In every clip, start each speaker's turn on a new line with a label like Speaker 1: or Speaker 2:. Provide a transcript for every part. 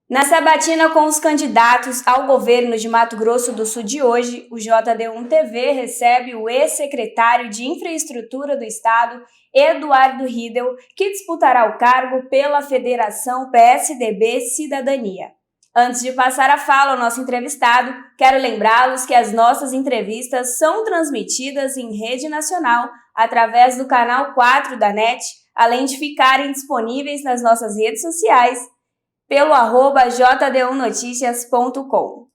Speaker 1: Na sabatina com os candidatos ao governo de Mato Grosso do Sul de hoje, o JD1 TV recebe o ex-secretário de Infraestrutura do Estado, Eduardo Riedel, que disputará o cargo pela Federação PSDB Cidadania. Antes de passar a fala ao nosso entrevistado, quero lembrá-los que as nossas entrevistas são transmitidas em rede nacional através do canal 4 da NET, além de ficarem disponíveis nas nossas redes sociais pelo @jd1noticias.com.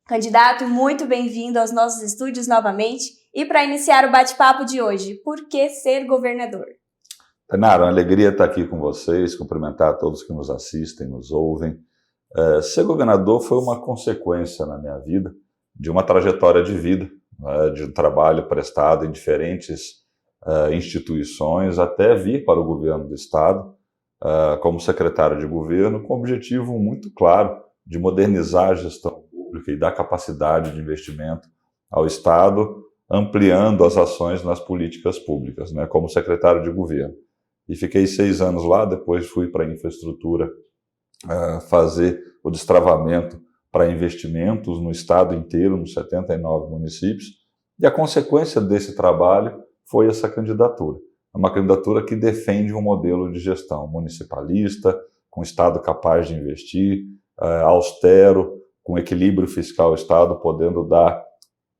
Speaker 1: Candidato, muito bem-vindo aos nossos estúdios novamente. E para iniciar o bate-papo de hoje, por que ser governador?
Speaker 2: Tainara, uma alegria estar aqui com vocês, cumprimentar a todos que nos assistem, nos ouvem. Ser governador foi uma consequência na minha vida de uma trajetória de vida, de um trabalho prestado em diferentes instituições, até vir para o governo do Estado, como secretário de governo, com o objetivo muito claro de modernizar a gestão pública e dar capacidade de investimento ao Estado, ampliando as ações nas políticas públicas, como secretário de governo. E fiquei 6 anos lá, depois fui para a infraestrutura fazer o destravamento para investimentos no Estado inteiro, nos 79 municípios, e a consequência desse trabalho foi essa candidatura. Uma candidatura que defende um modelo de gestão municipalista, com o Estado capaz de investir, austero, com equilíbrio fiscal, o Estado podendo dar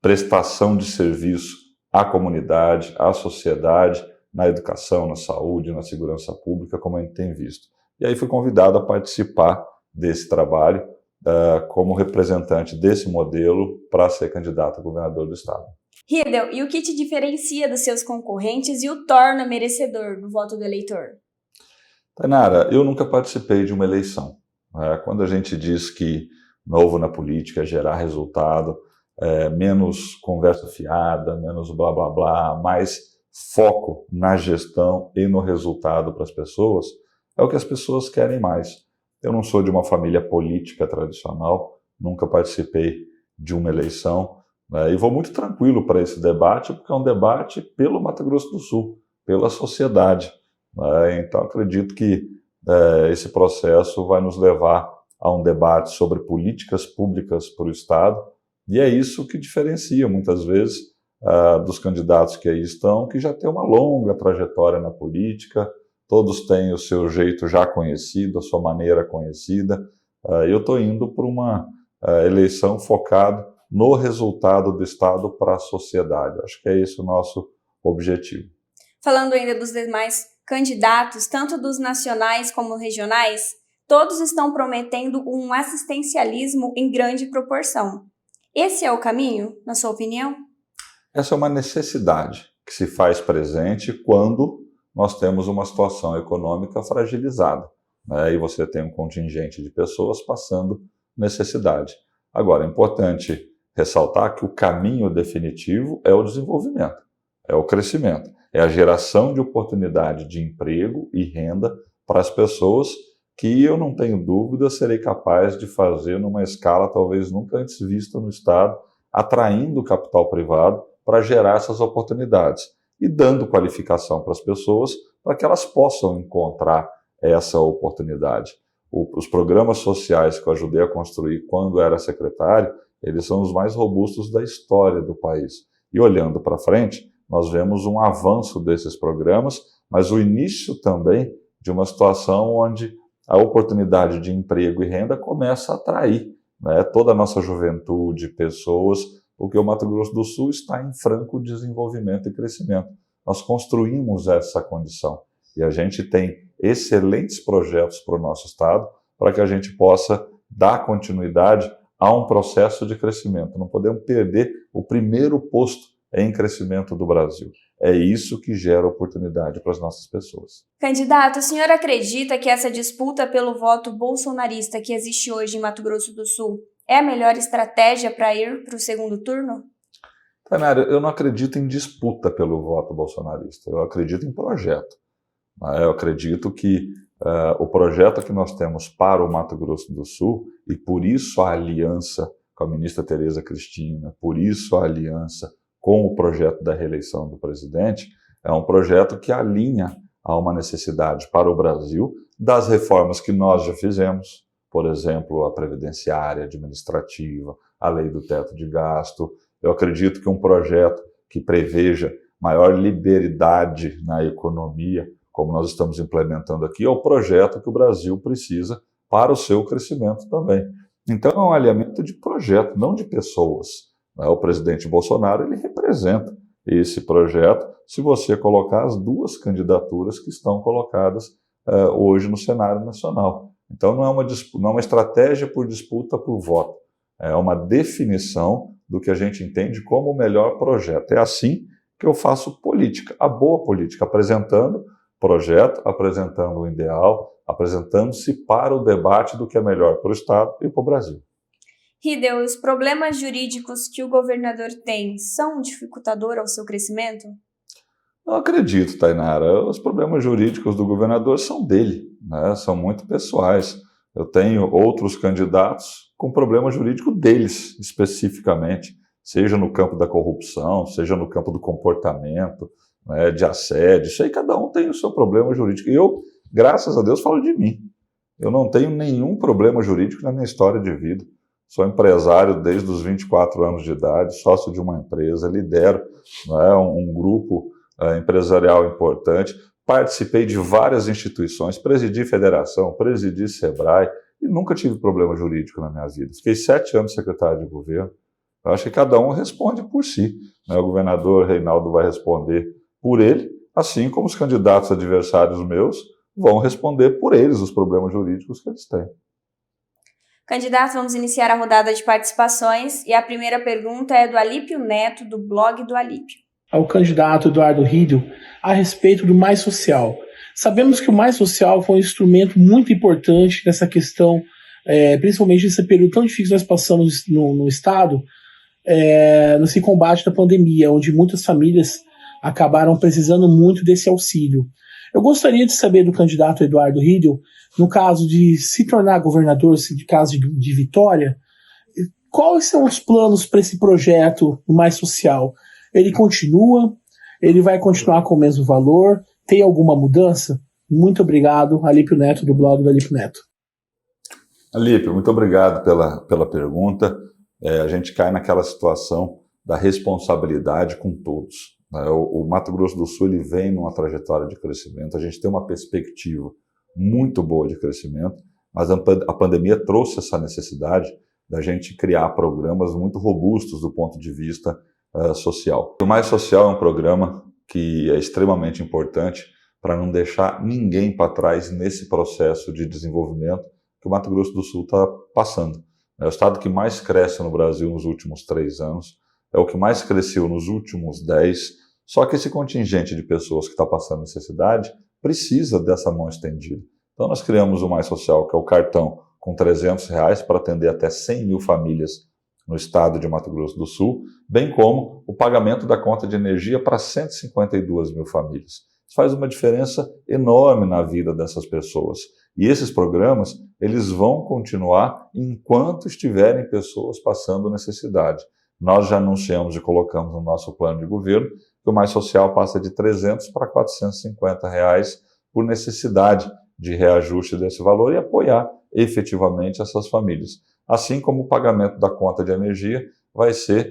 Speaker 2: prestação de serviço à comunidade, à sociedade, na educação, na saúde, na segurança pública, como a gente tem visto. E aí fui convidado a participar desse trabalho como representante desse modelo para ser candidato a governador do Estado.
Speaker 1: Riedel, e o que te diferencia dos seus concorrentes e o torna merecedor do voto do eleitor?
Speaker 2: Tainara, eu nunca participei de uma eleição. Quando a gente diz que novo na política é gerar resultado, menos conversa fiada, menos blá blá blá, mais foco na gestão e no resultado para as pessoas, é o que as pessoas querem mais. Eu não sou de uma família política tradicional, nunca participei de uma eleição, e vou muito tranquilo para esse debate, porque é um debate pelo Mato Grosso do Sul, pela sociedade. Então acredito que esse processo vai nos levar a um debate sobre políticas públicas para o Estado, e é isso que diferencia muitas vezes dos candidatos que aí estão, que já têm uma longa trajetória na política, todos têm o seu jeito já conhecido, a sua maneira conhecida. Eu estou indo para uma eleição focada no resultado do Estado para a sociedade. Acho que é esse o nosso objetivo.
Speaker 1: Falando ainda dos demais candidatos, tanto dos nacionais como regionais, todos estão prometendo um assistencialismo em grande proporção. Esse é o caminho, na sua opinião?
Speaker 2: Essa é uma necessidade que se faz presente quando nós temos uma situação econômica fragilizada, e você tem um contingente de pessoas passando necessidade. Agora, é importante ressaltar que o caminho definitivo é o desenvolvimento, é o crescimento, é a geração de oportunidade de emprego e renda para as pessoas que eu não tenho dúvida serei capaz de fazer numa escala talvez nunca antes vista no Estado, atraindo o capital privado para gerar essas oportunidades e dando qualificação para as pessoas para que elas possam encontrar essa oportunidade. Os programas sociais que eu ajudei a construir quando era secretário, eles são os mais robustos da história do país. E olhando para frente, nós vemos um avanço desses programas, mas o início também de uma situação onde a oportunidade de emprego e renda começa a atrair toda a nossa juventude, pessoas, porque o Mato Grosso do Sul está em franco desenvolvimento e crescimento. Nós construímos essa condição e a gente tem excelentes projetos para o nosso Estado para que a gente possa dar continuidade a um processo de crescimento. Não podemos perder o primeiro posto em crescimento do Brasil. É isso que gera oportunidade para as nossas pessoas.
Speaker 1: Candidato, o senhor acredita que essa disputa pelo voto bolsonarista que existe hoje em Mato Grosso do Sul é a melhor estratégia para ir para o segundo turno?
Speaker 2: Tainara, eu não acredito em disputa pelo voto bolsonarista, eu acredito em projeto. Eu acredito que o projeto que nós temos para o Mato Grosso do Sul, e por isso a aliança com a ministra Tereza Cristina, por isso a aliança com o projeto da reeleição do presidente, é um projeto que alinha há uma necessidade para o Brasil das reformas que nós já fizemos, por exemplo, a previdenciária, administrativa, a lei do teto de gasto. Eu acredito que um projeto que preveja maior liberalidade na economia, como nós estamos implementando aqui, é o projeto que o Brasil precisa para o seu crescimento também. Então, é um alinhamento de projeto, não de pessoas. O presidente Bolsonaro, ele representa esse projeto, se você colocar as duas candidaturas que estão colocadas hoje no cenário nacional. Então, não é uma estratégia por disputa por voto, é uma definição do que a gente entende como o melhor projeto. É assim que eu faço política, a boa política, apresentando projeto, apresentando o ideal, apresentando-se para o debate do que é melhor para o Estado e para o Brasil.
Speaker 1: Ridel, os problemas jurídicos que o governador tem são um dificultador ao seu crescimento?
Speaker 2: Não acredito, Tainara. Os problemas jurídicos do governador são dele, né? São muito pessoais. Eu tenho outros candidatos com problema jurídico deles, especificamente, seja no campo da corrupção, seja no campo do comportamento, né, de assédio. Isso aí cada um tem o seu problema jurídico. E eu, graças a Deus, falo de mim. Eu não tenho nenhum problema jurídico na minha história de vida. Sou empresário desde os 24 anos de idade, sócio de uma empresa, lidero, né, um grupo empresarial importante, participei de várias instituições, presidi federação, presidi Sebrae e nunca tive problema jurídico na minha vida. Fiquei 7 anos secretário de governo. Eu acho que cada um responde por si, né? O governador Reinaldo vai responder por ele, assim como os candidatos adversários meus vão responder por eles os problemas jurídicos que eles têm.
Speaker 1: Candidato, vamos iniciar a rodada de participações e a primeira pergunta é do Alípio Neto, do blog do Alípio.
Speaker 3: Ao candidato Eduardo Ridel a respeito do Mais Social. Sabemos que o Mais Social foi um instrumento muito importante nessa questão, principalmente nesse período tão difícil que nós passamos no Estado, nesse combate da pandemia, onde muitas famílias acabaram precisando muito desse auxílio. Eu gostaria de saber do candidato Eduardo Ridel, no caso de se tornar governador, no caso de Vitória, quais são os planos para esse projeto Mais Social? Ele continua? Ele vai continuar com o mesmo valor? Tem alguma mudança? Muito obrigado, Alípio Neto, do blog do Alípio Neto.
Speaker 2: Alípio, muito obrigado pela pergunta. A gente cai naquela situação da responsabilidade com todos. O Mato Grosso do Sul ele vem numa trajetória de crescimento, a gente tem uma perspectiva muito boa de crescimento, mas a pandemia trouxe essa necessidade da gente criar programas muito robustos do ponto de vista social. O Mais Social é um programa que é extremamente importante para não deixar ninguém para trás nesse processo de desenvolvimento que o Mato Grosso do Sul está passando. É o estado que mais cresce no Brasil nos últimos 3 anos, é o que mais cresceu nos últimos 10, só que esse contingente de pessoas que está passando necessidade precisa dessa mão estendida. Então nós criamos o Mais Social, que é o cartão com R$300 para atender até 100 mil famílias no estado de Mato Grosso do Sul, bem como o pagamento da conta de energia para 152 mil famílias. Isso faz uma diferença enorme na vida dessas pessoas. E esses programas, eles vão continuar enquanto estiverem pessoas passando necessidade. Nós já anunciamos e colocamos no nosso plano de governo que o Mais Social passa de R$300 para R$450 por necessidade de reajuste desse valor e apoiar efetivamente essas famílias. Assim como o pagamento da conta de energia vai ser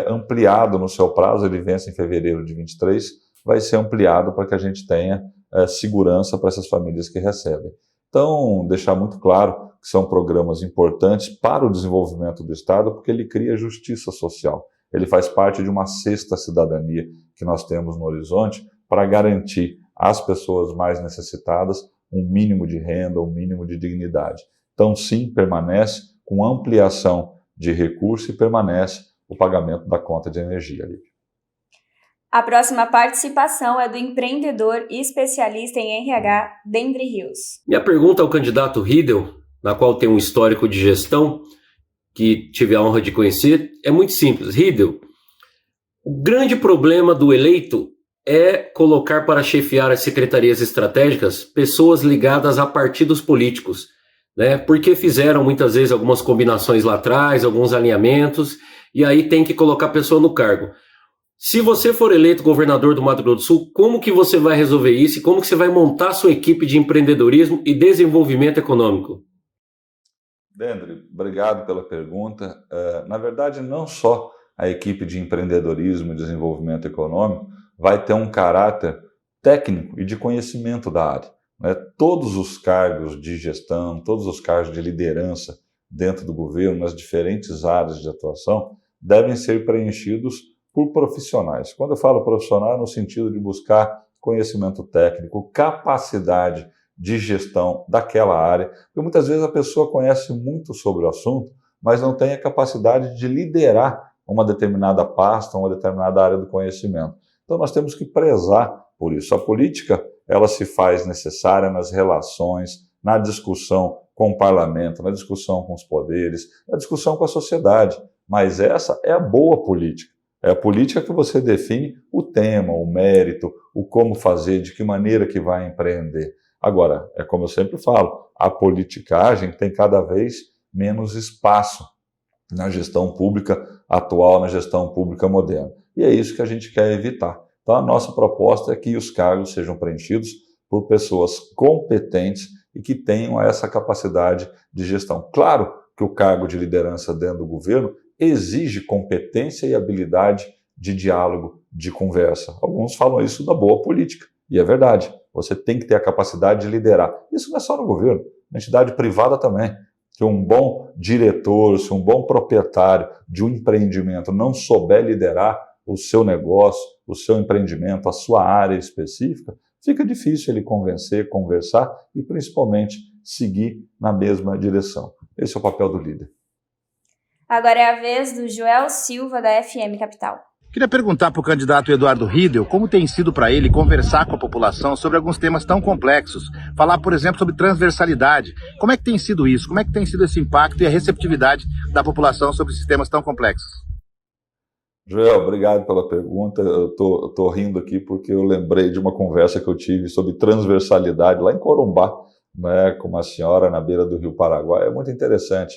Speaker 2: ampliado no seu prazo, ele vence em fevereiro de 23, vai ser ampliado para que a gente tenha segurança para essas famílias que recebem. Então, deixar muito claro que são programas importantes para o desenvolvimento do Estado, porque ele cria justiça social. Ele faz parte de uma sexta cidadania que nós temos no horizonte para garantir às pessoas mais necessitadas um mínimo de renda, um mínimo de dignidade. Então, sim, permanece com ampliação de recurso e permanece o pagamento da conta de energia.
Speaker 1: A próxima participação é do empreendedor e especialista em RH, Dendry Rios.
Speaker 4: Minha pergunta ao candidato Ridel, na qual tem um histórico de gestão que tive a honra de conhecer, é muito simples. Ridel, o grande problema do eleito é colocar para chefiar as secretarias estratégicas pessoas ligadas a partidos políticos, né? Porque fizeram muitas vezes algumas combinações lá atrás, alguns alinhamentos, e aí tem que colocar a pessoa no cargo. Se você for eleito governador do Mato Grosso do Sul, como que você vai resolver isso e como que você vai montar sua equipe de empreendedorismo e desenvolvimento econômico?
Speaker 2: Dendry, obrigado pela pergunta. Na verdade, não só a equipe de empreendedorismo e desenvolvimento econômico vai ter um caráter técnico e de conhecimento da área, né? Todos os cargos de gestão, todos os cargos de liderança dentro do governo, nas diferentes áreas de atuação, devem ser preenchidos por profissionais. Quando eu falo profissional, é no sentido de buscar conhecimento técnico, capacidade de gestão daquela área, porque muitas vezes a pessoa conhece muito sobre o assunto, mas não tem a capacidade de liderar uma determinada pasta, uma determinada área do conhecimento. Então nós temos que prezar por isso. A política, ela se faz necessária nas relações, na discussão com o parlamento, na discussão com os poderes, na discussão com a sociedade, mas essa é a boa política. É a política que você define o tema, o mérito, o como fazer, de que maneira que vai empreender. Agora, é como eu sempre falo, a politicagem tem cada vez menos espaço na gestão pública atual, na gestão pública moderna. E é isso que a gente quer evitar. Então, a nossa proposta é que os cargos sejam preenchidos por pessoas competentes e que tenham essa capacidade de gestão. Claro que o cargo de liderança dentro do governo exige competência e habilidade de diálogo, de conversa. Alguns falam isso da boa política, e é verdade. Você tem que ter a capacidade de liderar. Isso não é só no governo, na entidade privada também. Se um bom diretor, se um bom proprietário de um empreendimento não souber liderar o seu negócio, o seu empreendimento, a sua área específica, fica difícil ele convencer, conversar e, principalmente, seguir na mesma direção. Esse é o papel do líder.
Speaker 1: Agora é a vez do Joel Silva, da FM Capital.
Speaker 5: Queria perguntar para o candidato Eduardo Riedel como tem sido para ele conversar com a população sobre alguns temas tão complexos. Falar, por exemplo, sobre transversalidade. Como é que tem sido isso? Como é que tem sido esse impacto e a receptividade da população sobre esses temas tão complexos?
Speaker 2: Joel, obrigado pela pergunta. Eu tô rindo aqui porque eu lembrei de uma conversa que eu tive sobre transversalidade lá em Corumbá, né, com uma senhora na beira do Rio Paraguai. É muito interessante.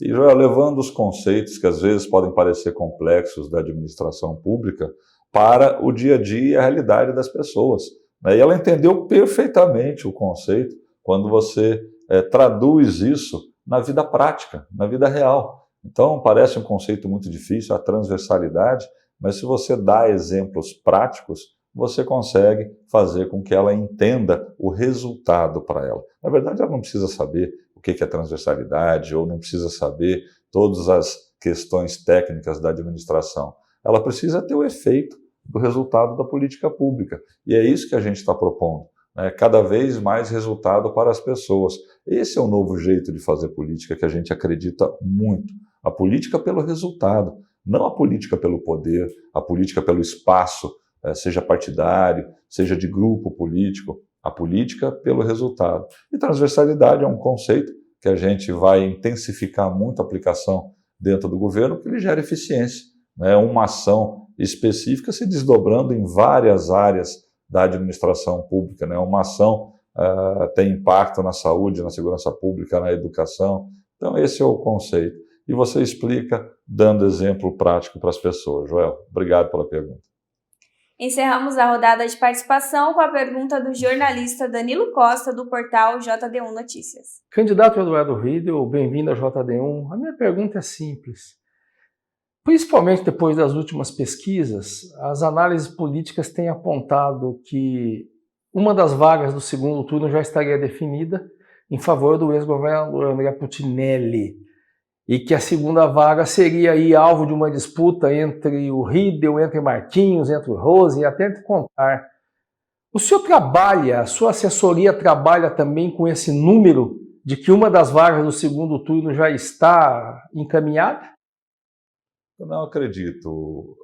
Speaker 2: E, Joel, levando os conceitos que às vezes podem parecer complexos da administração pública para o dia a dia e a realidade das pessoas, né? E ela entendeu perfeitamente o conceito quando você traduz isso na vida prática, na vida real. Então, parece um conceito muito difícil, a transversalidade, mas se você dá exemplos práticos, você consegue fazer com que ela entenda o resultado para ela. Na verdade, ela não precisa saber o que é transversalidade ou não precisa saber todas as questões técnicas da administração. Ela precisa ter o efeito do resultado da política pública. E é isso que a gente está propondo, né? Cada vez mais resultado para as pessoas. Esse é o novo jeito de fazer política que a gente acredita muito. A política pelo resultado, não a política pelo poder, a política pelo espaço, seja partidário, seja de grupo político, a política pelo resultado. E transversalidade é um conceito que a gente vai intensificar muito a aplicação dentro do governo, que ele gera eficiência, né? Uma ação específica se desdobrando em várias áreas da administração pública, né? Uma ação tem impacto na saúde, na segurança pública, na educação. Então esse é o conceito. E você explica dando exemplo prático para as pessoas. Joel, obrigado pela pergunta.
Speaker 1: Encerramos a rodada de participação com a pergunta do jornalista Danilo Costa, do portal JD1 Notícias.
Speaker 6: Candidato Eduardo Riedel, bem-vindo ao JD1. A minha pergunta é simples. Principalmente depois das últimas pesquisas, as análises políticas têm apontado que uma das vagas do segundo turno já estaria definida em favor do ex-governador André Putinelli, e que a segunda vaga seria aí alvo de uma disputa entre o Riedel, entre Marquinhos, entre o Rose e até entre Contar. O senhor trabalha, a sua assessoria trabalha também com esse número de que uma das vagas do segundo turno já está encaminhada?
Speaker 2: Eu não acredito.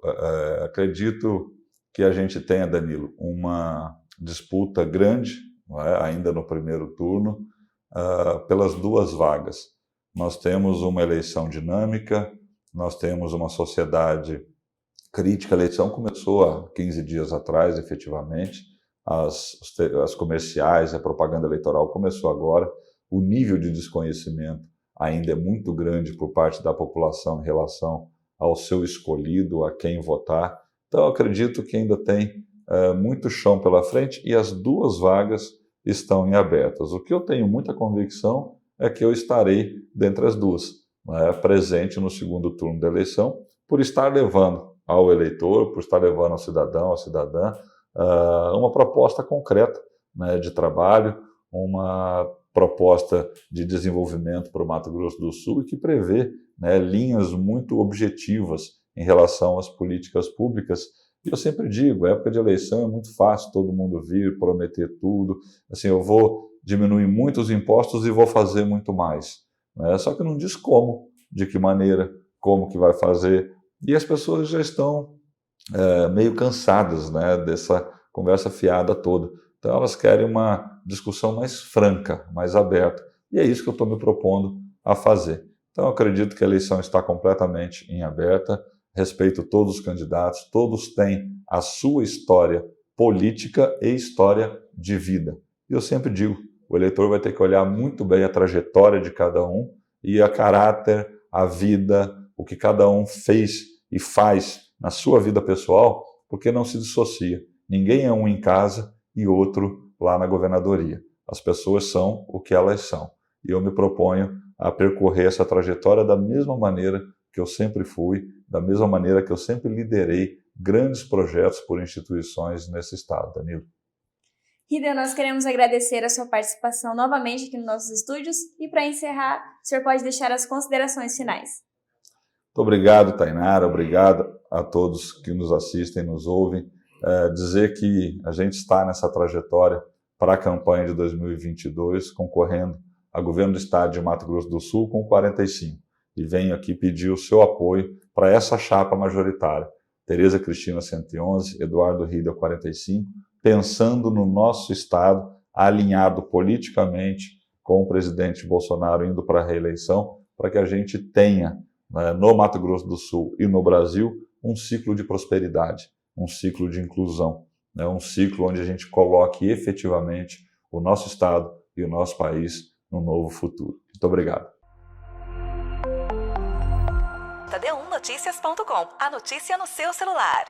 Speaker 2: Acredito que a gente tenha, Danilo, uma disputa grande, não é? Ainda no primeiro turno, pelas duas vagas. Nós temos uma eleição dinâmica, nós temos uma sociedade crítica. A eleição começou há 15 dias atrás, efetivamente. As comerciais, a propaganda eleitoral começou agora. O nível de desconhecimento ainda é muito grande por parte da população em relação ao seu escolhido, a quem votar. Então, eu acredito que ainda tem muito chão pela frente e as 2 vagas estão em abertas. O que eu tenho muita convicção é que eu estarei dentre as 2, né, presente no segundo turno da eleição, por estar levando ao eleitor, por estar levando ao cidadão, à cidadã, uma proposta concreta, né, de trabalho, uma proposta de desenvolvimento para o Mato Grosso do Sul e que prevê, né, linhas muito objetivas em relação às políticas públicas. E eu sempre digo, época de eleição é muito fácil todo mundo vir, prometer tudo, assim, eu vou diminuir muito os impostos e vou fazer muito mais, né? Só que não diz como, de que maneira, como que vai fazer, e as pessoas já estão meio cansadas, né, dessa conversa fiada toda. Então elas querem uma discussão mais franca, mais aberta, e é isso que eu estou me propondo a fazer. Então eu acredito que a eleição está completamente em aberta, respeito todos os candidatos, todos têm a sua história política e história de vida. E eu sempre digo, o eleitor vai ter que olhar muito bem a trajetória de cada um e a caráter, a vida, o que cada um fez e faz na sua vida pessoal, porque não se dissocia. Ninguém é um em casa e outro lá na governadoria. As pessoas são o que elas são. E eu me proponho a percorrer essa trajetória da mesma maneira que eu sempre fui, da mesma maneira que eu sempre liderei grandes projetos por instituições nesse estado, Danilo.
Speaker 1: Hideo, nós queremos agradecer a sua participação novamente aqui nos nossos estúdios e para encerrar, o senhor pode deixar as considerações finais.
Speaker 2: Muito obrigado, Tainara, obrigado a todos que nos assistem, nos ouvem. Dizer que a gente está nessa trajetória para a campanha de 2022, concorrendo a governo do estado de Mato Grosso do Sul com 45. E venho aqui pedir o seu apoio para essa chapa majoritária. Tereza Cristina 111, Eduardo Hideo 45, pensando no nosso estado, alinhado politicamente com o presidente Bolsonaro indo para a reeleição, para que a gente tenha, né, no Mato Grosso do Sul e no Brasil, um ciclo de prosperidade, um ciclo de inclusão, né, um ciclo onde a gente coloque efetivamente o nosso estado e o nosso país num novo futuro. Muito obrigado.
Speaker 7: Jota D1Notícias.com, a notícia no seu celular.